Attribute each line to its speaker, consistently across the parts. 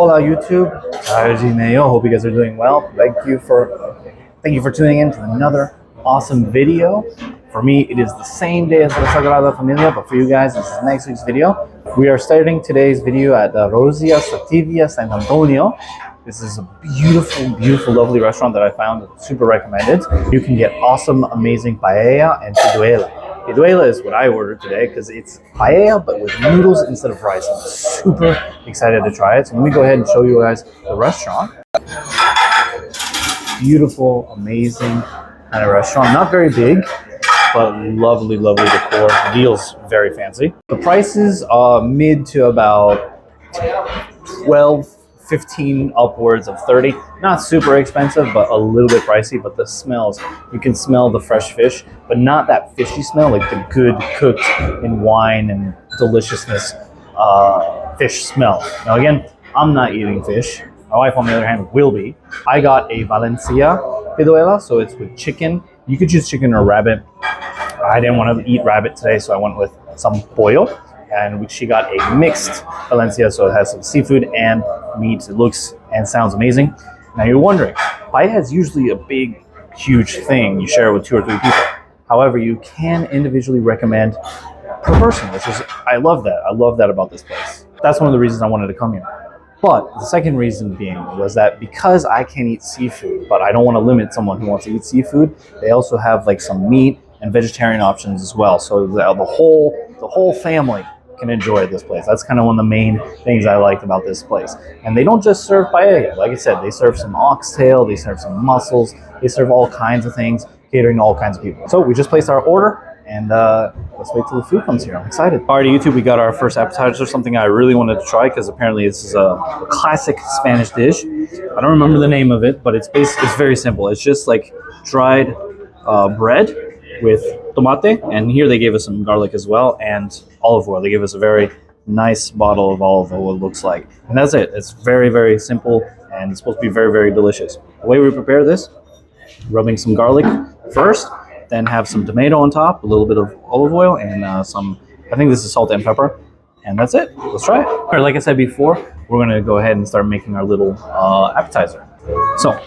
Speaker 1: Hola YouTube, hope you guys are doing well. Thank you for tuning in to another awesome video. For me, it is the same day as La Sagrada Familia, but for you guys, this is next week's video. We are starting today's video at Rosia Sativia San Antonio. This is a beautiful, beautiful, lovely restaurant that I found super recommended. You can get awesome, amazing paella and ciduela. Ciduela is what I ordered today because it's paella but with noodles instead of rice. I'm super excited to try it. So let me go ahead and show you guys the restaurant. Beautiful, amazing kind of restaurant. Not very big, but lovely, lovely decor. The deal's very fancy. The prices are mid to about 12, 15 upwards of 30. Not super expensive, but a little bit pricey. But the smells, you can smell the fresh fish, but not that fishy smell, like the good cooked in wine and deliciousness fish smell. Now again, I'm not eating fish. My wife, on the other hand, will be. I got a Valencia Piduela, so it's with chicken. You could choose chicken or rabbit. I didn't want to eat rabbit today, so I went with some pollo. And she got a mixed Valencia, so it has some seafood and meat. It looks and sounds amazing. Now you're wondering, paella is usually a big, huge thing. You share it with 2 or 3 people. However, you can individually recommend per person, which is, I love that. I love that about this place. That's one of the reasons I wanted to come here. But the second reason being was that because I can't eat seafood, but I don't want to limit someone who wants to eat seafood, they also have like some meat and vegetarian options as well. So the whole family can enjoy this place. That's kind of one of the main things I liked about this place. And they don't just serve paella. Like I said, they serve some oxtail, they serve some mussels, they serve all kinds of things, catering to all kinds of people. So we just placed our order, and let's wait till the food comes here. I'm excited. All right, YouTube, we got our first appetizer, something I really wanted to try because apparently this is a classic Spanish dish. I don't remember the name of it, but it's very simple. It's just like dried bread with tomate, and here they gave us some garlic as well, and olive oil. They gave us a very nice bottle of olive oil, it looks like. And that's it. It's very, very simple, and it's supposed to be very, very delicious. The way we prepare this, rubbing some garlic first, then have some tomato on top, a little bit of olive oil, and I think this is salt and pepper, and that's it. Let's try it. All right, like I said before, we're gonna go ahead and start making our little appetizer. So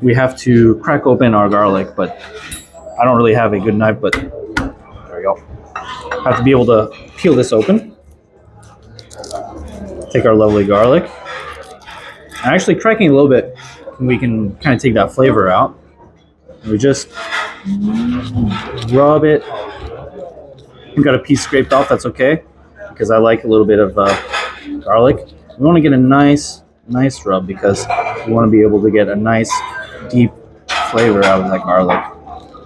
Speaker 1: we have to crack open our garlic, but I don't really have a good knife, but there we go. Have to be able to peel this open. Take our lovely garlic. And actually cracking a little bit, we can kind of take that flavor out. We just rub it. We got a piece scraped off, that's okay, because I like a little bit of garlic. We want to get a nice rub because we want to be able to get a nice deep flavor out of that garlic.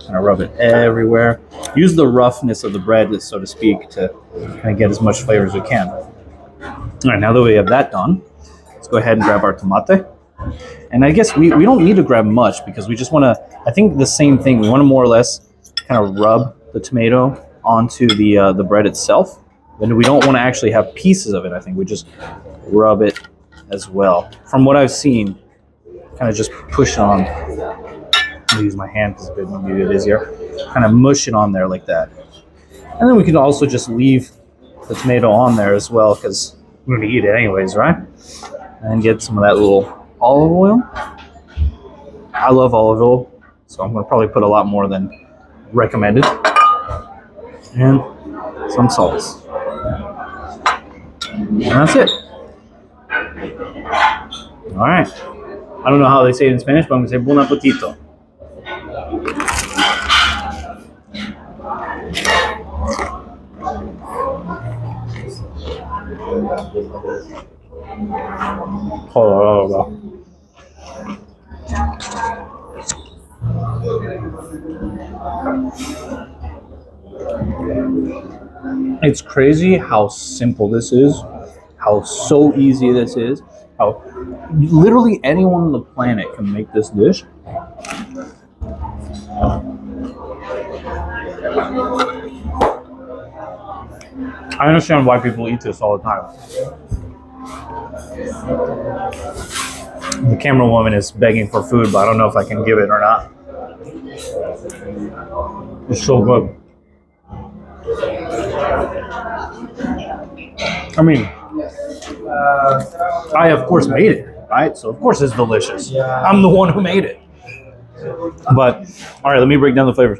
Speaker 1: Kind of rub it everywhere. Use the roughness of the bread, so to speak, to kind of get as much flavor as we can. All right, now that we have that done, let's go ahead and grab our tomate. And I guess we don't need to grab much because we just want to, I think the same thing, we want to more or less kind of rub the tomato onto the bread itself. And we don't want to actually have pieces of it. I think we just rub it as well. From what I've seen, kind of just push on. I'm gonna use my hand because it's maybe it is here. Kind of mush it on there like that. And then we can also just leave the tomato on there as well because we're going to eat it anyways, right? And get some of that little olive oil. I love olive oil, so I'm going to probably put a lot more than recommended. And some salt. And that's it. All right. I don't know how they say it in Spanish, but I'm going to say bon appetito. It's crazy how simple this is, how so easy this is, how literally anyone on the planet can make this dish. I understand why people eat this all the time. The camera woman is begging for food, but I don't know if I can give it or not. It's so good. I mean, I, of course, made it, right? So, of course, it's delicious. I'm the one who made it. But, all right, let me break down the flavors.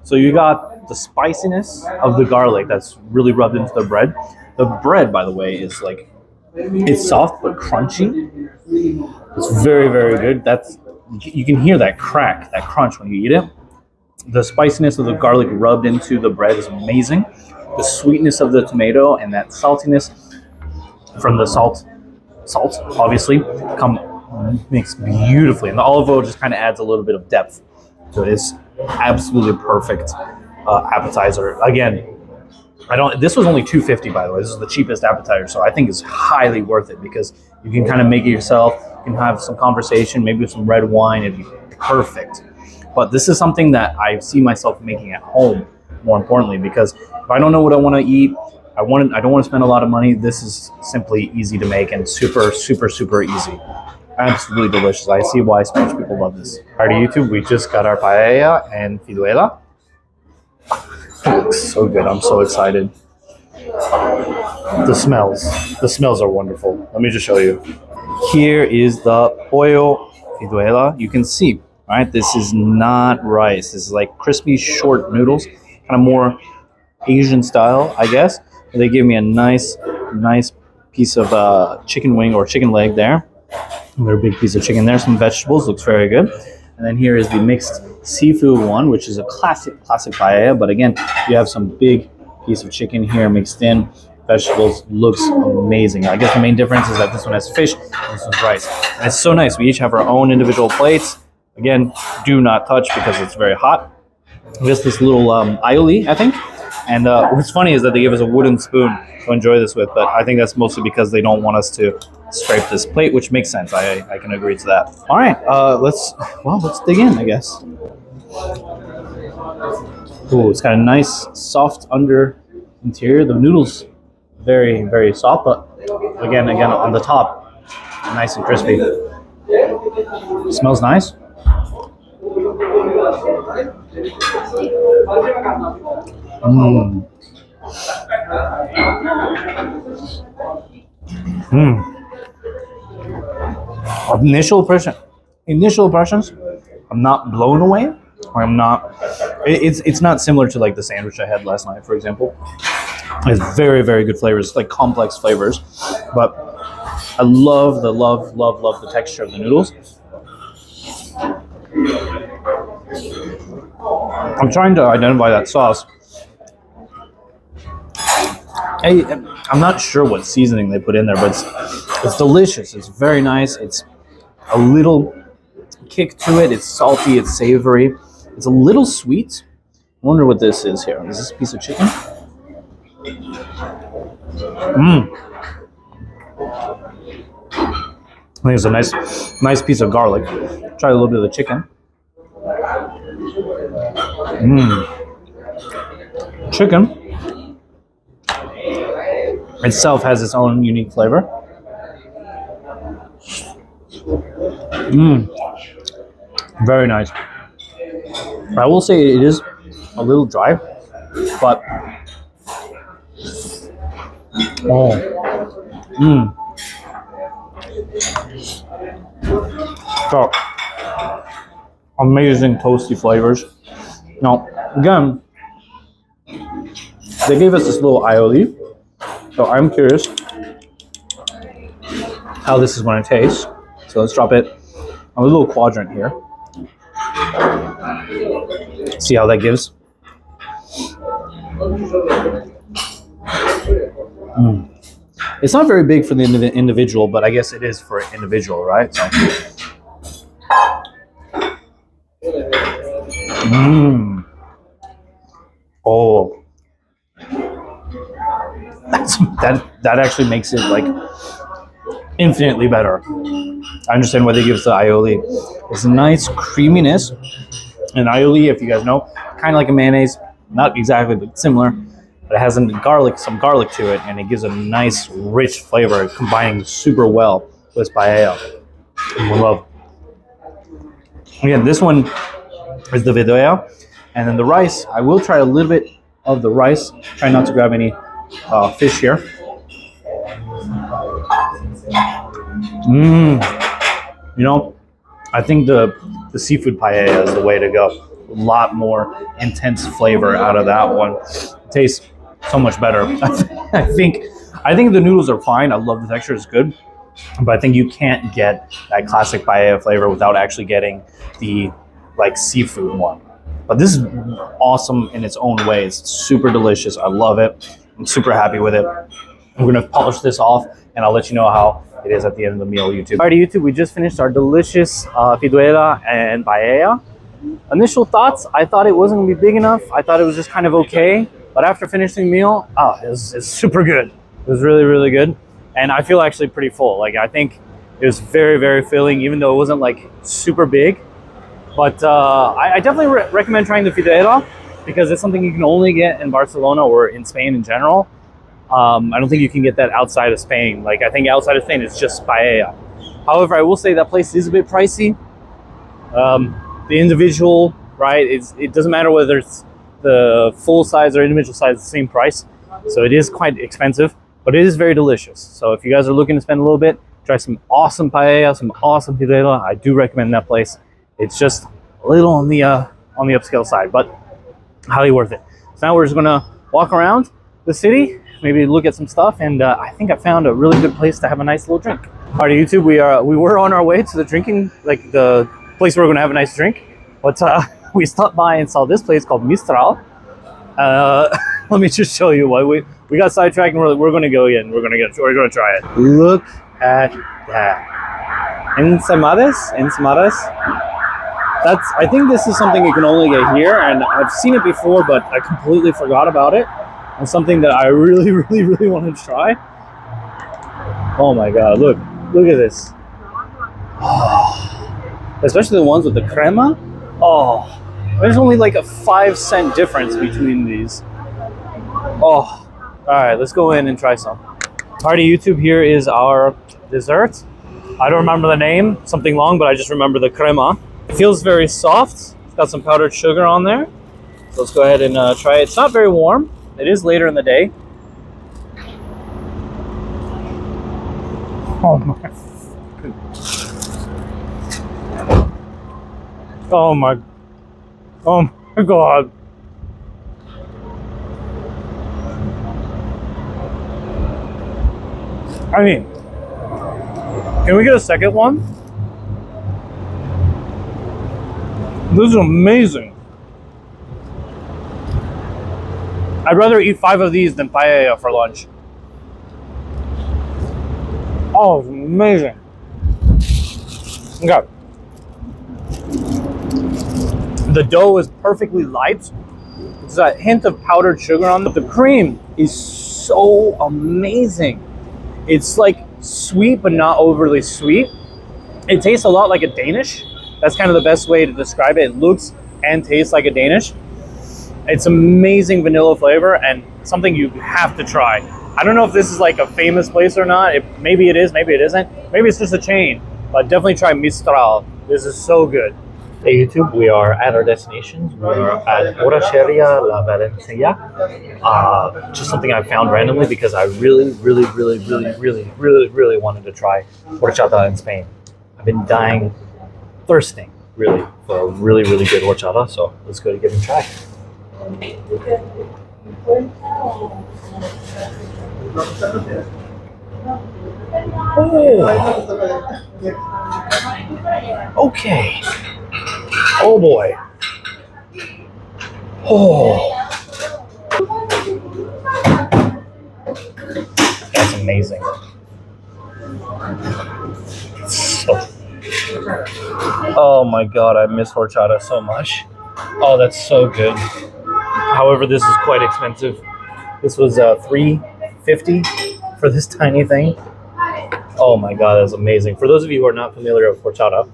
Speaker 1: So, you got the spiciness of the garlic that's really rubbed into the bread. The bread, by the way, is like, it's soft but crunchy. It's very, very good. You can hear that crack, that crunch when you eat it. The spiciness of the garlic rubbed into the bread is amazing. The sweetness of the tomato and that saltiness from the salt obviously mix beautifully, and the olive oil just kind of adds a little bit of depth. So it is absolutely perfect appetizer. Again, this was only $2.50, by the way. This is the cheapest appetizer, so I think it's highly worth it because you can kind of make it yourself. You can have some conversation, maybe with some red wine. It'd be perfect. But this is something that I see myself making at home, more importantly, because if I don't know what I want to eat, I don't want to spend a lot of money. This is simply easy to make and super, super, super easy. Absolutely delicious. I see why Spanish people love this. All right, YouTube, we just got our paella and fiduela. It looks so good. I'm so excited. The smells are wonderful. Let me just show you. Here is the pollo fiduela. You can see, right? This is not rice. This is like crispy short noodles, kind of more Asian style, I guess. They gave me a nice piece of chicken wing or chicken leg there. Another big piece of chicken there. Some vegetables. Looks very good. And then here is the mixed seafood one, which is a classic paella. But again, you have some big piece of chicken here mixed in. Vegetables. Looks amazing. I guess the main difference is that this one has fish and this one's rice. And it's so nice. We each have our own individual plates. Again, do not touch because it's very hot. Just this little aioli, I think. And what's funny is that they give us a wooden spoon to enjoy this with, but I think that's mostly because they don't want us to scrape this plate, which makes sense. I can agree to that. All right, let's dig in, I guess. Ooh, it's got a nice soft under interior. The noodles very, very soft, but again on the top, nice and crispy. Smells nice. Initial impressions, I'm not blown away. Or I'm not. It's not similar to like the sandwich I had last night, for example. It's very, very good flavors, like complex flavors. But I love the texture of the noodles. I'm trying to identify that sauce. I'm not sure what seasoning they put in there, but it's delicious. It's very nice. It's a little kick to it. It's salty. It's savory. It's a little sweet. I wonder what this is here. Is this a piece of chicken? I think it's a nice piece of garlic. Try a little bit of the chicken. Chicken itself has its own unique flavor. Very nice. I will say it is a little dry, but so amazing toasty flavors. Now, again, they gave us this little aioli, so I'm curious how this is going to taste. So let's drop it on a little quadrant here. See how that gives. It's not very big for the individual, but I guess it is for an individual, right? So. Oh, that actually makes it like infinitely better. I understand why they give us the aioli. It's a nice creaminess. And aioli, if you guys know, kind of like a mayonnaise, not exactly, but similar. But it has some garlic to it, and it gives a nice, rich flavor, combining super well with paella. I love. Again, this one is the videa, and then the rice. I will try a little bit of the rice. Try not to grab any fish here. You know, I think the seafood paella is the way to go. A lot more intense flavor out of that one. It tastes so much better. I think I think the noodles are fine. I love the texture; it's good. But I think you can't get that classic paella flavor without actually getting the like seafood one. But this is awesome in its own way. It's super delicious. I love it. I'm super happy with it. I'm gonna polish this off and I'll let you know how it is at the end of the meal, YouTube. Alrighty, YouTube, we just finished our delicious fiduela and paella. Initial thoughts, I thought it wasn't gonna be big enough. I thought it was just kind of okay. But after finishing the meal, it's super good. It was really, really good. And I feel actually pretty full. Like, I think it was very, very filling, even though it wasn't like super big. But I definitely recommend trying the fideuà because it's something you can only get in Barcelona or in Spain in general. I don't think you can get that outside of Spain. Like, I think outside of Spain, it's just paella. However, I will say that place is a bit pricey. The individual, right? It doesn't matter whether it's the full size or individual size, the same price. So it is quite expensive, but it is very delicious. So if you guys are looking to spend a little bit, try some awesome paella, some awesome fideuà. I do recommend that place. It's just a little on the upscale side, but highly worth it. So now we're just gonna walk around the city, maybe look at some stuff, and I think I found a really good place to have a nice little drink. All right, YouTube, we were on our way to the drinking, like the place where we're gonna have a nice drink, but we stopped by and saw this place called Mistral. Let me just show you why we got sidetracked and we're gonna go again. We're gonna try it. Look at that. Ensamadas. I think this is something you can only get here, and I've seen it before, but I completely forgot about it. And something that I really, really, really want to try. Oh my god, look at this. Oh, especially the ones with the crema. Oh, there's only like a 5-cent difference between these. Oh, all right, let's go in and try some. Alrighty, YouTube, here is our dessert. I don't remember the name, something long, but I just remember the crema. It feels very soft. It's got some powdered sugar on there. So let's go ahead and try it. It's not very warm. It is later in the day. Oh my. Oh my. Oh my god. I mean, can we get a second one? This is amazing. I'd rather eat 5 of these than paella for lunch. Oh, it's amazing. Okay. The dough is perfectly light. There's a hint of powdered sugar on it. The cream is so amazing. It's like sweet, but not overly sweet. It tastes a lot like a Danish. That's kind of the best way to describe it. It looks and tastes like a Danish. It's amazing vanilla flavor and something you have to try. I don't know if this is like a famous place or not. Maybe it is, maybe it isn't. Maybe it's just a chain, but definitely try Mistral. This is so good. Hey YouTube, we are at our destination. We're at Orangeria La Valencia. Just something I found randomly because I really wanted to try horchata in Spain. I've been thirsting really for a really good horchata, so let's go to give it a try. Oh. Okay. Oh boy. Oh. That's amazing. Oh my god, I miss horchata so much. Oh, that's so good. However, this is quite expensive. This was $3.50 for this tiny thing. Oh my god, that's amazing. For those of you who are not familiar with horchata,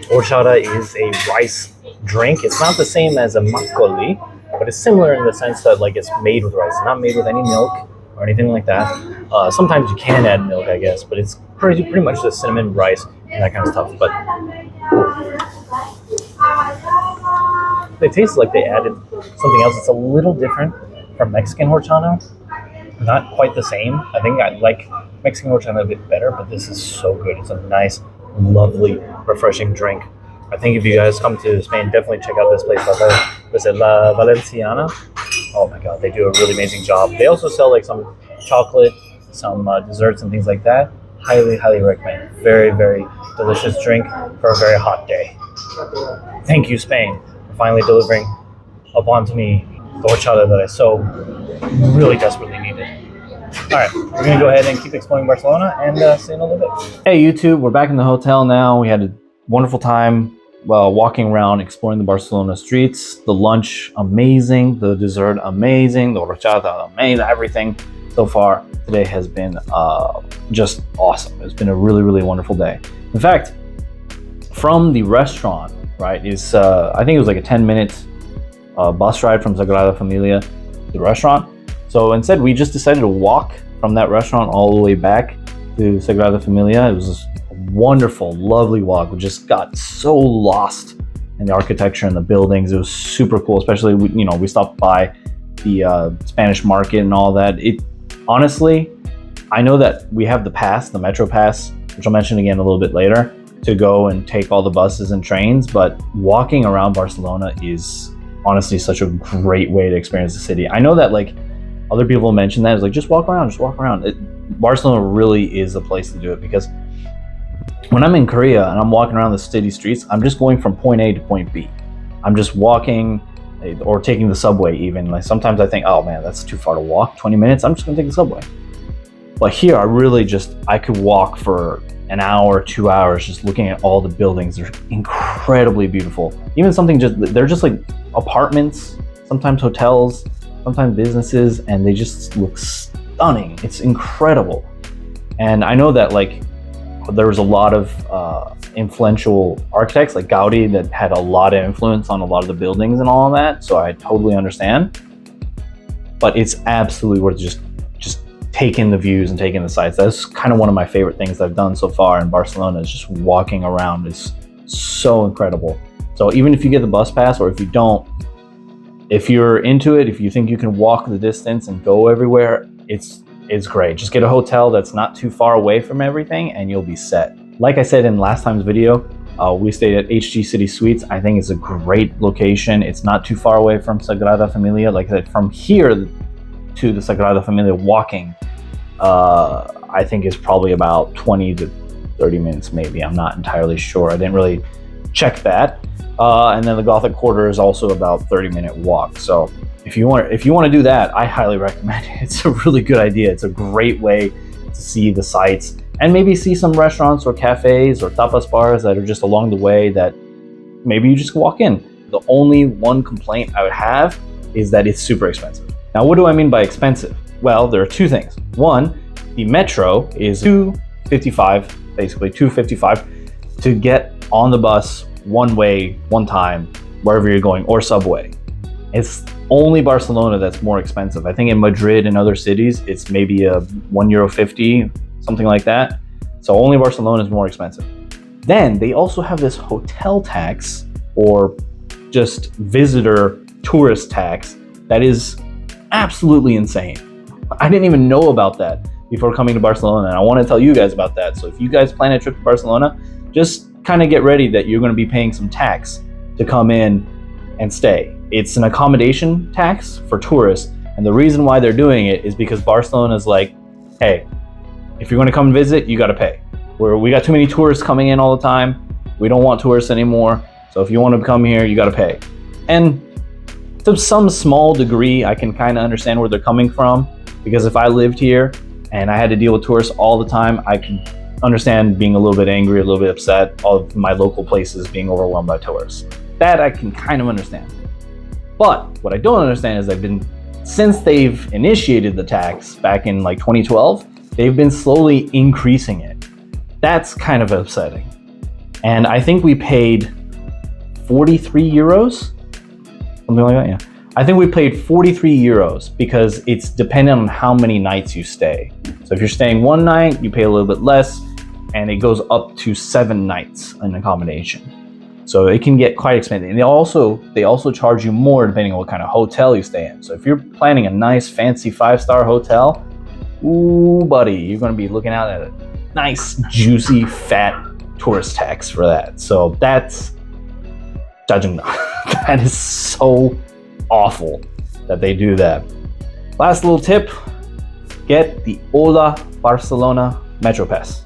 Speaker 1: horchata is a rice drink. It's not the same as a makgeolli, but it's similar in the sense that like it's made with rice. It's not made with any milk or anything like that. Sometimes you can add milk, I guess, but it's pretty much just cinnamon, rice, and that kind of stuff. But it tastes like they added something else. It's a little different from Mexican horchata. Not quite the same. I think Mexican horchata a bit better, but this is so good. It's a nice, lovely, refreshing drink. I think if you guys come to Spain, definitely check out this place. Was it La Valenciana? Oh my god, they do a really amazing job. They also sell like some chocolate, some desserts and things like that. Highly, highly recommend. Very, very delicious drink for a very hot day. Thank you, Spain, for finally delivering upon to me the horchata that I so really desperately needed. All right, we're gonna go ahead and keep exploring Barcelona and see you in a little bit. Hey YouTube, we're back in the hotel now. We had a wonderful time walking around, exploring the Barcelona streets. The lunch, amazing. The dessert, amazing. The horchata, amazing. Everything so far today has been just awesome. It's been a really, really wonderful day. In fact, from the restaurant, right, is I think it was like a 10-minute bus ride from Sagrada Familia to the restaurant. So instead, we just decided to walk from that restaurant all the way back to Sagrada Familia. It was just a wonderful, lovely walk. We just got so lost in the architecture and the buildings. It was super cool, especially, we stopped by the Spanish market and all that. Honestly, I know that we have the pass, the Metro Pass, which I'll mention again a little bit later, to go and take all the buses and trains, but walking around Barcelona is honestly such a great way to experience the city. I know that like other people mention that, it's like, just walk around, Barcelona really is a place to do it, because when I'm in Korea and I'm walking around the city streets, I'm just going from point A to point B. I'm just walking or taking the subway even. Like sometimes I think, oh man, that's too far to walk, 20 minutes, I'm just gonna take the subway. But here I could walk for an hour, 2 hours, just looking at all the buildings. They're incredibly beautiful. Even they're just like apartments, sometimes hotels, sometimes businesses, and they just look stunning. It's incredible. And I know that like there was a lot of influential architects like Gaudi that had a lot of influence on a lot of the buildings and all of that, so I totally understand. But it's absolutely worth just taking the views and taking the sights. That's kind of one of my favorite things I've done so far in Barcelona, is just walking around. Is so incredible. So even if you get the bus pass, or if you don't, if you're into it, if you think you can walk the distance and go everywhere, it's great. Just get a hotel that's not too far away from everything and you'll be set. Like I said in last time's video, we stayed at HG City Suites. I think it's a great location. It's not too far away from Sagrada Familia. Like I said, from here to the Sagrada Familia walking, I think is probably about 20 to 30 minutes maybe. I'm not entirely sure. I didn't really check that. And then the Gothic Quarter is also about 30-minute walk. So if you want to do that, I highly recommend it. It's a really good idea. It's a great way to see the sights and maybe see some restaurants or cafes or tapas bars that are just along the way that maybe you just walk in. The only one complaint I would have is that it's super expensive. Now, what do I mean by expensive? Well, there are two things. One, the metro is $2.55, basically $2.55 to get on the bus one way, one time, wherever you're going, or subway. It's only Barcelona that's more expensive. I think in Madrid and other cities, it's maybe a €1.50, something like that. So only Barcelona is more expensive. Then they also have this hotel tax, or just visitor tourist tax, that is absolutely insane. I didn't even know about that before coming to Barcelona, and I want to tell you guys about that. So if you guys plan a trip to Barcelona, just kind of get ready that you're going to be paying some tax to come in and stay. It's an accommodation tax for tourists, and the reason why they're doing it is because Barcelona is like, hey, if you're going to come visit, you got to pay. We got too many tourists coming in all the time. We don't want tourists anymore. So if you want to come here, you got to pay. And to some small degree, I can kind of understand where they're coming from, because if I lived here and I had to deal with tourists all the time, I can understand being a little bit angry, a little bit upset of my local places being overwhelmed by tourists. That I can kind of understand. But what I don't understand is since they've initiated the tax back in like 2012, they've been slowly increasing it. That's kind of upsetting. And I think we paid 43 euros, something like that, yeah. I think we paid 43 euros because it's dependent on how many nights you stay. So if you're staying one night, you pay a little bit less, and it goes up to 7 nights in accommodation. So it can get quite expensive. And they also charge you more depending on what kind of hotel you stay in. So if you're planning a nice fancy 5-star hotel, ooh, buddy, you're going to be looking out at a nice, juicy, fat tourist tax for that. So that's judging. That is so awful that they do that. Last little tip, get the Ola Barcelona Metro Pass.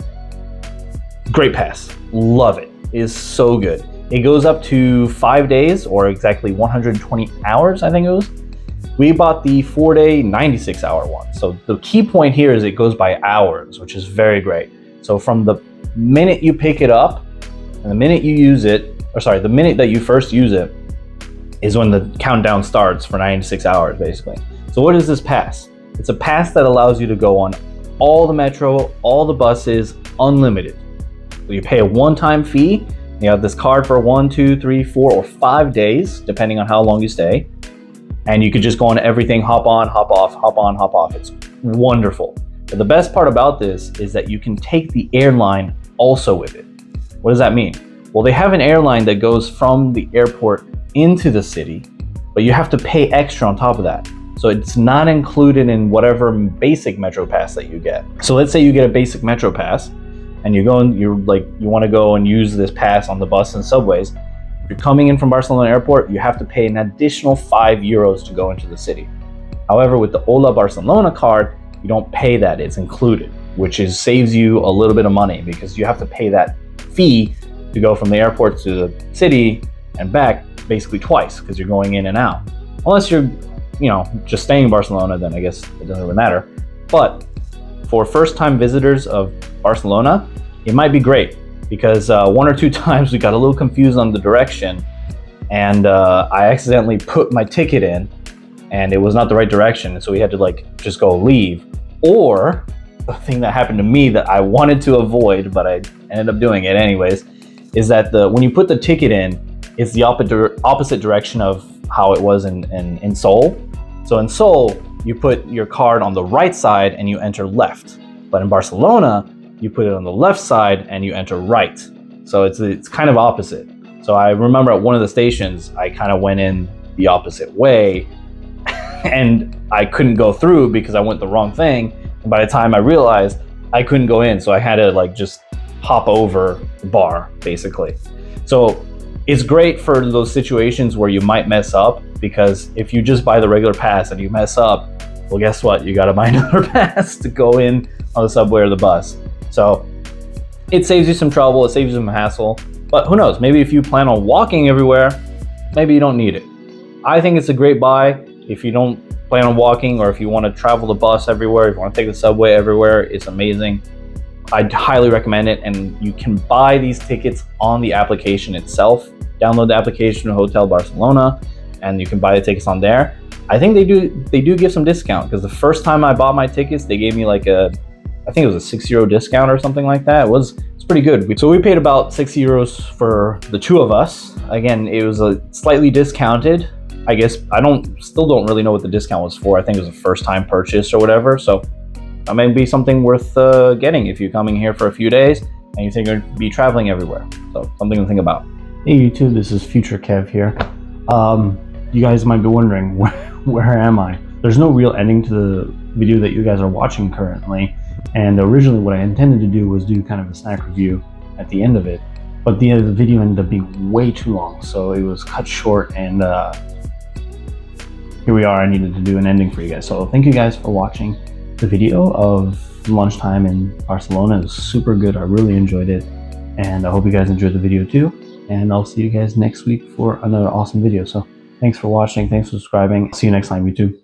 Speaker 1: Great pass, love it. It is so good. It goes up to 5 days or exactly 120 hours, I think it was. We bought the 4-day, 96-hour one. So the key point here is it goes by hours, which is very great. So from the minute you pick it up and the minute you use it, or sorry, the minute that you first use it is when the countdown starts for 96 hours, basically. So what is this pass? It's a pass that allows you to go on all the metro, all the buses, unlimited. So you pay a one-time fee. You have this card for 1, 2, 3, 4, or 5 days, depending on how long you stay. And you could just go on everything, hop on, hop off, hop on, hop off. It's wonderful. But the best part about this is that you can take the airline also with it. What does that mean? Well, they have an airline that goes from the airport into the city, but you have to pay extra on top of that. So it's not included in whatever basic Metro Pass that you get. So let's say you get a basic Metro Pass and you go and you want to go and use this pass on the bus and subways. If you're coming in from Barcelona airport, you have to pay an additional €5 to go into the city. However, with the Ola Barcelona card, you don't pay that, it's included, which saves you a little bit of money because you have to pay that fee to go from the airport to the city and back basically twice because you're going in and out. Unless you're, just staying in Barcelona, then I guess it doesn't really matter. But for first-time visitors of Barcelona, it might be great because 1 or 2 times we got a little confused on the direction and I accidentally put my ticket in and it was not the right direction, so we had to just go leave. Or the thing that happened to me that I wanted to avoid, but I ended up doing it anyways, is that when you put the ticket in, it's the opposite direction of how it was in Seoul. So in Seoul, you put your card on the right side and you enter left. But in Barcelona, you put it on the left side and you enter right. So it's kind of opposite. So I remember at one of the stations, I kind of went in the opposite way and I couldn't go through because I went the wrong thing. And by the time I realized, I couldn't go in. So I had to just hop over the bar, basically. So it's great for those situations where you might mess up, because if you just buy the regular pass and you mess up, well, guess what? You got to buy another pass to go in on the subway or the bus. So it saves you some trouble, it saves you some hassle, but who knows? Maybe if you plan on walking everywhere, maybe you don't need it. I think it's a great buy if you don't plan on walking, or if you want to travel the bus everywhere, if you want to take the subway everywhere, it's amazing. I'd highly recommend it, and you can buy these tickets on the application itself. Download the application, Hotel Barcelona, and you can buy the tickets on there. I think they do give some discount, because the first time I bought my tickets, they gave me I think it was a €6 discount or something like that. It's pretty good. So we paid about €6 for the 2 of us. Again, it was a slightly discounted. I guess still don't really know what the discount was for. I think it was a first time purchase or whatever. So that may be something worth getting if you're coming here for a few days and you think you're going to be traveling everywhere. So something to think about. Hey YouTube, this is Future Kev here. You guys might be wondering, where am I? There's no real ending to the video that you guys are watching currently. And originally what I intended to do was do kind of a snack review at the end of it. But the video ended up being way too long, so it was cut short, and here we are. I needed to do an ending for you guys. So thank you guys for watching the video of lunchtime in Barcelona. It was super good. I really enjoyed it. And I hope you guys enjoyed the video too. And I'll see you guys next week for another awesome video. So thanks for watching. Thanks for subscribing. See you next time, YouTube.